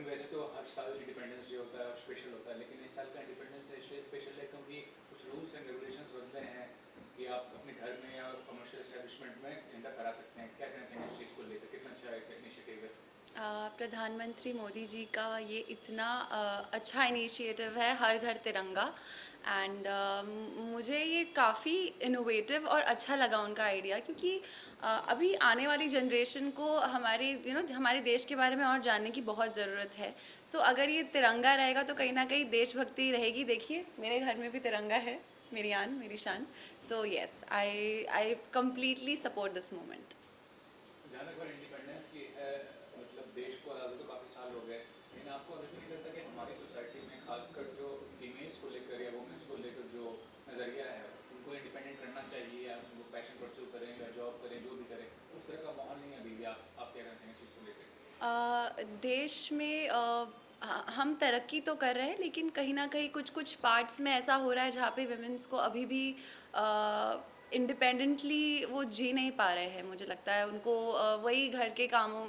वैसे तो हर साल इंडिपेंडेंस डे होता है और स्पेशल होता है, लेकिन इस साल का इंडिपेंडेंस डे इसलिए स्पेशल है क्योंकि कुछ रूल्स एंड रेगुलेशंस बदले हैं कि आप अपने घर में या कमर्शियल एस्टेब्लिशमेंट में झंडा फहरा सकते हैं। क्या कहना चाहिए इस चीज़ को लेकर, कितना अच्छा एक इनिशिएटिव है? प्रधानमंत्री मोदी जी का ये इतना अच्छा इनिशिएटिव है, हर घर तिरंगा। एंड मुझे ये काफ़ी इनोवेटिव और अच्छा लगा उनका आइडिया, क्योंकि अभी आने वाली जनरेशन को हमारे हमारे देश के बारे में और जानने की बहुत ज़रूरत है। सो अगर ये तिरंगा रहेगा तो कहीं ना कहीं देशभक्ति रहेगी। देखिए, मेरे घर में भी तिरंगा है, मेरी आन, मेरी शान। So yes, I completely support this moment. जहाँ तक बात इंडिपेंडेंस की है, मतलब देश को आज़ादी तो काफ़ी साल हो गए, लेकिन आपको अभी भी नहीं लगता कि हमारी सोसाइटी में खासकर जो फीमेल्स को लेकर या वुमेंस को लेकर जो नज़रिया है, उनको इंडिपेंडेंट करना चाहिए या वो पैशन परस्यू करें या जॉब करें, जो भी करें, उस तरह का माहौल नहीं है अभी भी? आप क्या कहते हैं इस चीज़ को लेकर? देश में हम तरक्की तो कर रहे हैं, लेकिन कहीं ना कहीं कुछ कुछ पार्ट्स में ऐसा हो रहा है जहाँ पे विमेंस को अभी भी इंडिपेंडेंटली वो जी नहीं पा रहे हैं। मुझे लगता है उनको वही घर के कामों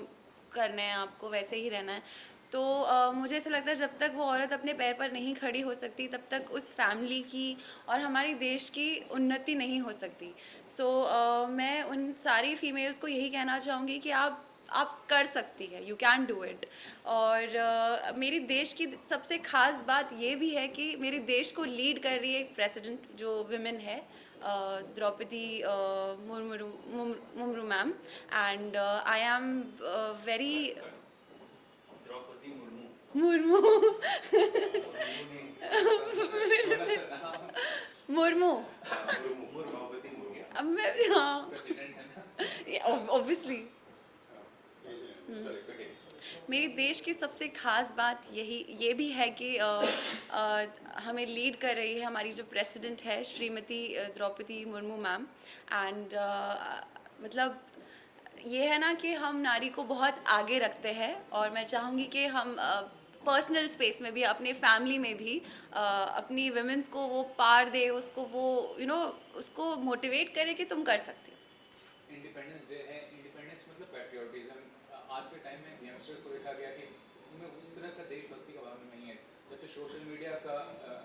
करने हैं, आपको वैसे ही रहना है। तो मुझे ऐसा लगता है जब तक वो औरत अपने पैर पर नहीं खड़ी हो सकती, तब तक उस फैमिली की और हमारे देश की उन्नति नहीं हो सकती। सो मैं उन सारी फीमेल्स को यही कहना चाहूँगी कि आप कर सकती है, यू कैन डू इट। और मेरी देश की सबसे ख़ास बात ये भी है कि मेरे देश को लीड कर रही है एक प्रेसिडेंट जो विमेन है, Droupadi Murmu Murmu ma'am. And I am very Droupadi Murmu. Murmu Murmu नहीं, मेरे थोड़ा से सा नाम मुर्मू। मुर्मू मुर्मू द्रौपदी मुर्मू। अब मैं, हाँ, प्रेसिडेंट है ना। ऑब्वियसली। चलिए continue। मेरे देश की सबसे ख़ास बात ये भी है कि हमें लीड कर रही है हमारी जो प्रेसिडेंट है, श्रीमती द्रौपदी मुर्मू मैम। एंड मतलब ये है ना कि हम नारी को बहुत आगे रखते हैं, और मैं चाहूँगी कि हम पर्सनल स्पेस में भी, अपने फैमिली में भी अपनी वुमेन्स को वो पार दे, उसको वो उसको मोटिवेट करे कि तुम कर सकती हो। इंडिपेंडेंस डे है, इंडिपेंडेंस मतलब पैट्रियोटिज्म। आज के टाइम में यंगस्टर्स को देखा गया कि उनमें उस तरह का देशभक्ति का भावना नहीं है। जब से सोशल मीडिया का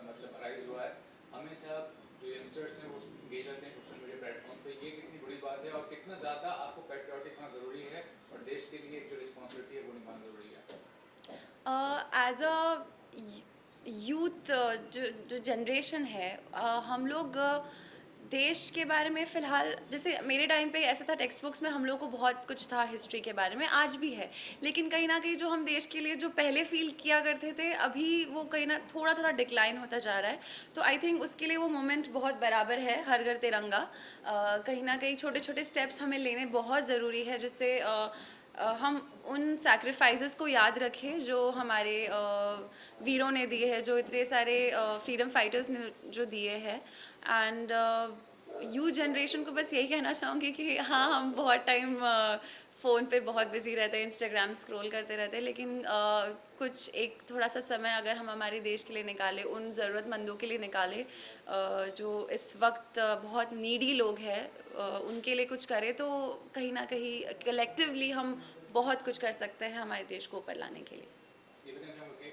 मतलब राइज हुआ है, हमेशा जो यंगस्टर्स हैं वो इंगेज रहते हैं सोशल मीडिया प्लेटफॉर्म पे। ये कितनी बड़ी बात है और कितना ज़्यादा आपको पैट्रियोटिक होना ज़रूरी है और देश के लिए जो रिस्पॉन्सिबिलिटी है वो निभाना ज़रूरी है। एज अ यूथ, जो जनरेशन है, हम लोग देश के बारे में फ़िलहाल, जैसे मेरे टाइम पे ऐसा था, टेक्स्ट बुक्स में हम लोग को बहुत कुछ था हिस्ट्री के बारे में, आज भी है। लेकिन कहीं ना कहीं जो हम देश के लिए जो पहले फील किया करते थे, अभी वो कहीं ना थोड़ा थोड़ा डिक्लाइन होता जा रहा है। तो आई थिंक उसके लिए वो मोमेंट बहुत बराबर है, हर घर तिरंगा। कहीं ना कहीं छोटे छोटे स्टेप्स हमें लेने बहुत ज़रूरी है, जिससे हम उन सैक्रिफाइसेस को याद रखें जो हमारे वीरों ने दिए हैं, जो इतने सारे फ्रीडम फाइटर्स ने जो दिए हैं। एंड यू जनरेशन को बस यही कहना चाहूँगी कि हाँ, हम बहुत टाइम फ़ोन पे बहुत बिजी रहते हैं, इंस्टाग्राम स्क्रॉल करते रहते हैं, लेकिन कुछ एक थोड़ा सा समय अगर हम हमारे देश के लिए निकालें, उन ज़रूरतमंदों के लिए निकालें जो इस वक्त बहुत नीडी लोग हैं, उनके लिए कुछ करें, तो कहीं ना कहीं कलेक्टिवली हम बहुत कुछ कर सकते हैं हमारे देश को ऊपर लाने के लिए। ये बताना चाहूँगा कि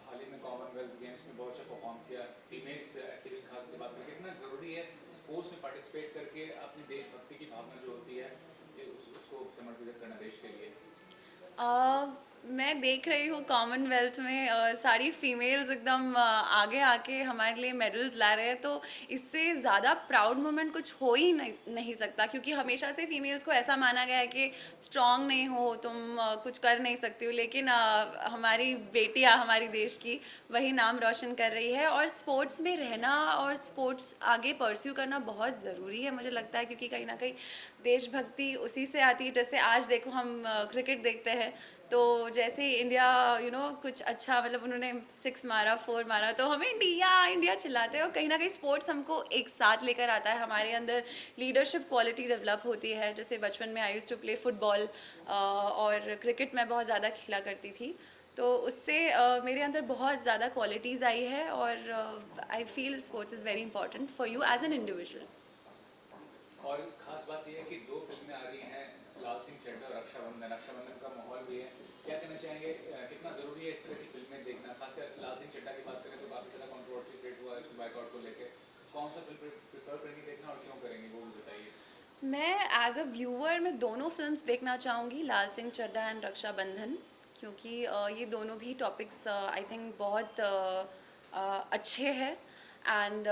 हाल ही में कॉमनवेल्थ गेम्स में बहुत अच्छा परफॉर्म किया फीमेल्स एक्टिविस्ट, खास की बात करें, कितना ज़रूरी है स्पोर्ट्स में पार्टिसिपेट करके अपनी देशभक्ति की भावना जो होती है ये उसको समर्पित करना देश के लिए। मैं देख रही हूँ कॉमनवेल्थ में सारी फीमेल्स एकदम आगे आके हमारे लिए मेडल्स ला रहे हैं, तो इससे ज़्यादा प्राउड मोमेंट कुछ हो ही नहीं सकता, क्योंकि हमेशा से फीमेल्स को ऐसा माना गया है कि स्ट्रांग नहीं हो तुम, कुछ कर नहीं सकती हो। लेकिन हमारी बेटियाँ, हमारी देश की, वही नाम रोशन कर रही है। और स्पोर्ट्स में रहना और स्पोर्ट्स आगे परस्यू करना बहुत ज़रूरी है, मुझे लगता है, क्योंकि कहीं ना कहीं देशभक्ति उसी से आती है। जैसे आज देखो, हम क्रिकेट देखते हैं, तो जैसे ही इंडिया कुछ अच्छा, मतलब उन्होंने 6 मारा, 4 मारा, तो हमें इंडिया इंडिया चिल्लाते हैं। और कहीं ना कहीं स्पोर्ट्स हमको एक साथ लेकर आता है, हमारे अंदर लीडरशिप क्वालिटी डेवलप होती है। जैसे बचपन में I used to play football, और क्रिकेट मैं बहुत ज़्यादा खेला करती थी, तो उससे मेरे अंदर बहुत ज़्यादा क्वालिटीज़ आई है। और I feel sports is very important for you as an individual. और खास बात यह है कि दो फिल्में आ रही हैं, लाल सिंह चड्ढा और रक्षाबंधन का माहौल भी है, क्या कहना चाहेंगे कितना ज़रूरी है इस तरह की फिल्में देखना? खासकर लाल सिंह चड्ढा की बात करें तो काफ़ी ज़्यादा कंट्रोवर्सी क्रिएट हुआ है इसको बाइकआउट को लेके। कौन सा फिल्म प्रेफर करेंगे देखना और क्यों करेंगे वो भी बताइए। मैं एज अ व्यूअर मैं दोनों फिल्म्स देखना चाहूँगी, लाल सिंह चड्ढा एंड रक्षाबंधन, क्योंकि ये दोनों भी टॉपिक्स आई थिंक बहुत अच्छे हैं। And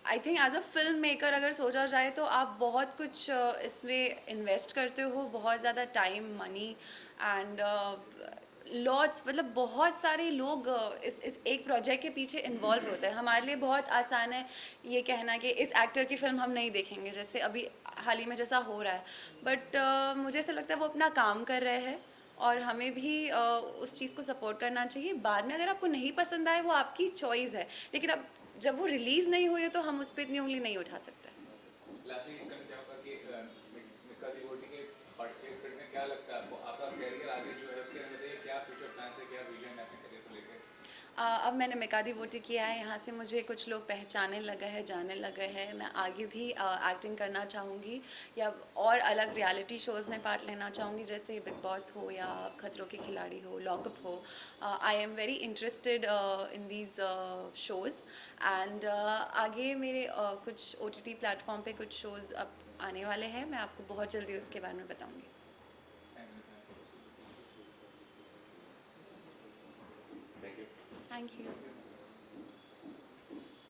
I think as a film maker अगर सोचा जाए तो आप बहुत कुछ इसमें इन्वेस्ट करते हो, बहुत ज़्यादा टाइम, मनी एंड लॉट्स, मतलब बहुत सारे लोग इस एक प्रोजेक्ट के पीछे इन्वॉल्व होते हैं। हमारे लिए बहुत आसान है ये कहना कि इस एक्टर की फिल्म हम नहीं देखेंगे, जैसे अभी हाल ही में जैसा हो रहा है। बट मुझे ऐसा लगता है वो अपना काम कर रहे हैं और हमें भी उस चीज़ को सपोर्ट करना चाहिए। बाद में अगर आपको नहीं पसंद आए वो आपकी चॉइस है, लेकिन अब जब वो रिलीज़ नहीं हुई है तो हम उस पर इतनी उंगली नहीं उठा सकते। लास्टली इस करना चाहूँगा कि मिक्का डिवोटी के पार्टिसिपेट करने क्या लगता है आपको? आपका करियर आगे जो है उसके अंदर क्या फ्यूचर प्लान्स है, क्या विजन है अपने करियर को लेकर? अब मैंने मेकादी वोटी किया है, यहाँ से मुझे कुछ लोग पहचानने लगे हैं, जानने लगे हैं। मैं आगे भी एक्टिंग करना चाहूँगी या और अलग रियलिटी शोज़ में पार्ट लेना चाहूँगी, जैसे बिग बॉस हो या खतरों के खिलाड़ी हो, लॉकअप हो। आई am very interested in these shows and आगे मेरे कुछ OTT प्लेटफॉर्म पे कुछ शोज़ अब आने वाले हैं। मैं आपको बहुत जल्दी उसके बारे में बताऊँगी। Thank you. Thank you. Thank you.